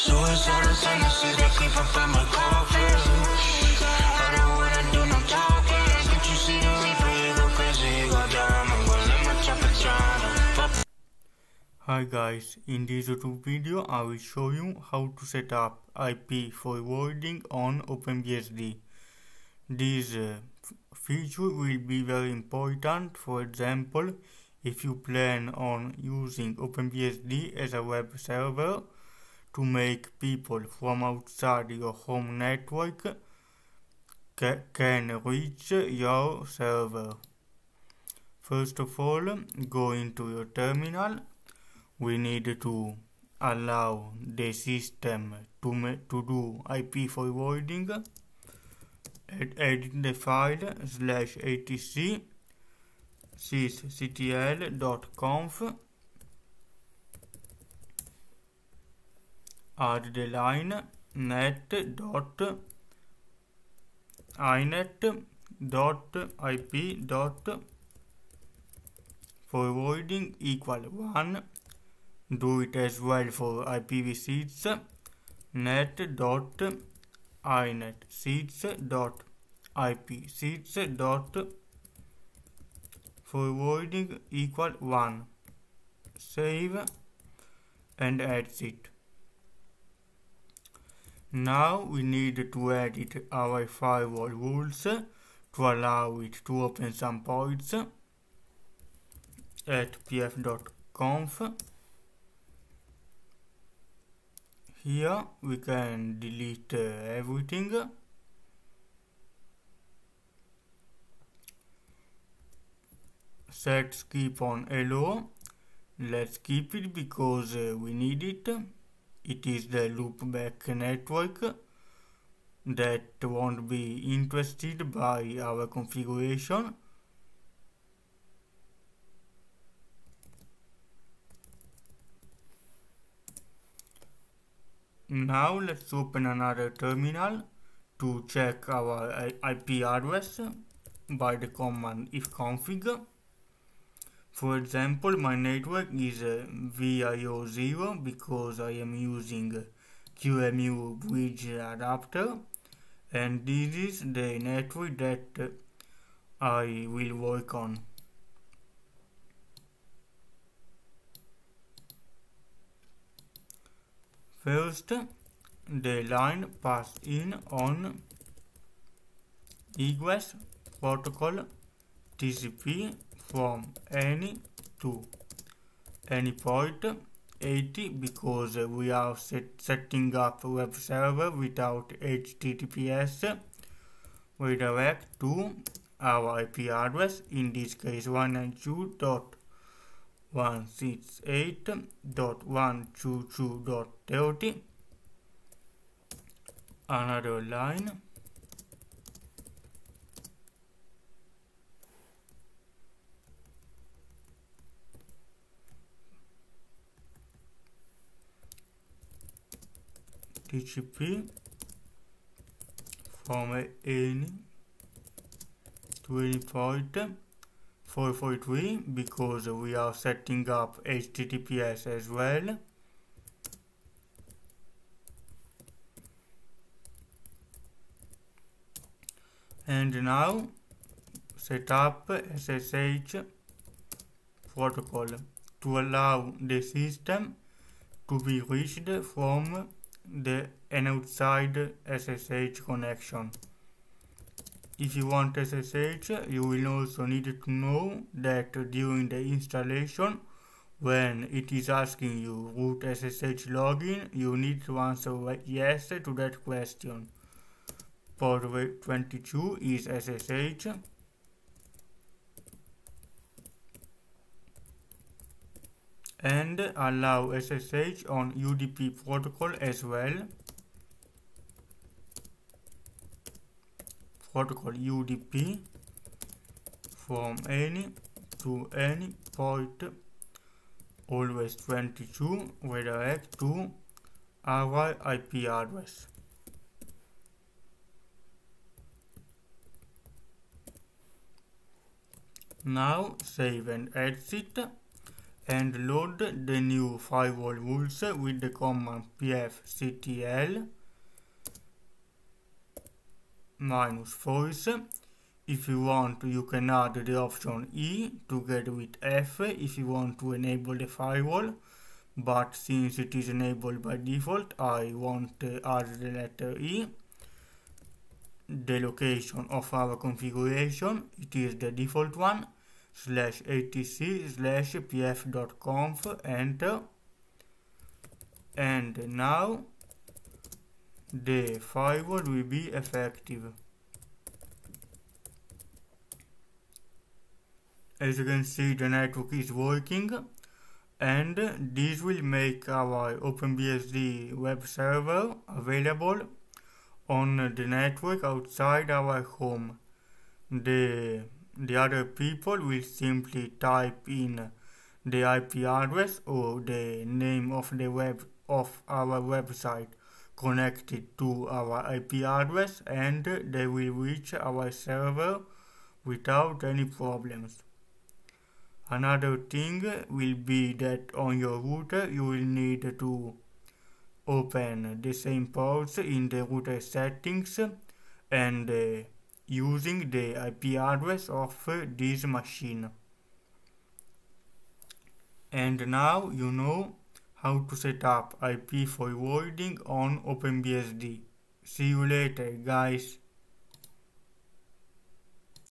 Suicidal tendencies that creep up at my coffin. I don't wanna do no talking. Can't you see the reaper? You go crazy, you go down. I'm gonna let my chopper drown. Hi guys, in this YouTube video I will show you how to set up IP forwarding on OpenBSD. This feature will be very important. For example, if you plan on using OpenBSD as a web server to make people from outside your home network can reach your server. First of all, go into your terminal. We need to allow the system to do IP forwarding. Edit the file /etc sysctl.conf. Add the line net.inet.ip.forwarding equal 1. Do it as well for IPv6 net.inet sysctl.ip.forwarding equal 1. Save and exit. Now we need to edit our firewall rules to allow it to open some points at pf.conf. Here we can delete everything. Set skip on hello. Let's keep it because we need it. It is the loopback network that won't be interested by our configuration. Now let's open another terminal to check our IP address by the command ifconfig. For example, my network is VIO0 because I am using QEMU bridge adapter, and this is the network that I will work on. First, the line passed in on egress protocol TCP from any to any point 80 because we are setting up a web server without HTTPS. Redirect to our IP address, in this case 192.168.122.30. Another line. TCP from any to any point 443 because we are setting up HTTPS as well. And now set up SSH protocol to allow the system to be reached from an outside SSH connection. If you want SSH, you will also need to know that during the installation, when it is asking you root SSH login, you need to answer yes to that question. Port 22 is SSH. And allow SSH on UDP protocol as well. Protocol UDP from any to any point, always 22, redirect to our IP address. Now save and exit and load the new firewall rules with the command pfctl -false. If you want, you can add the option E together with F if you want to enable the firewall, but since it is enabled by default, I won't add the letter E. The location of our configuration, it is the default one, /etc/pf.conf, enter, and now the firewall will be effective. As you can see, the network is working, and this will make our OpenBSD web server available on the network outside our home. The other people will simply type in the IP address or the name of our website connected to our IP address, and they will reach our server without any problems. Another thing will be that on your router you will need to open the same ports in the router settings and using the IP address of this machine. And now you know how to set up IP forwarding on OpenBSD. See you later, guys.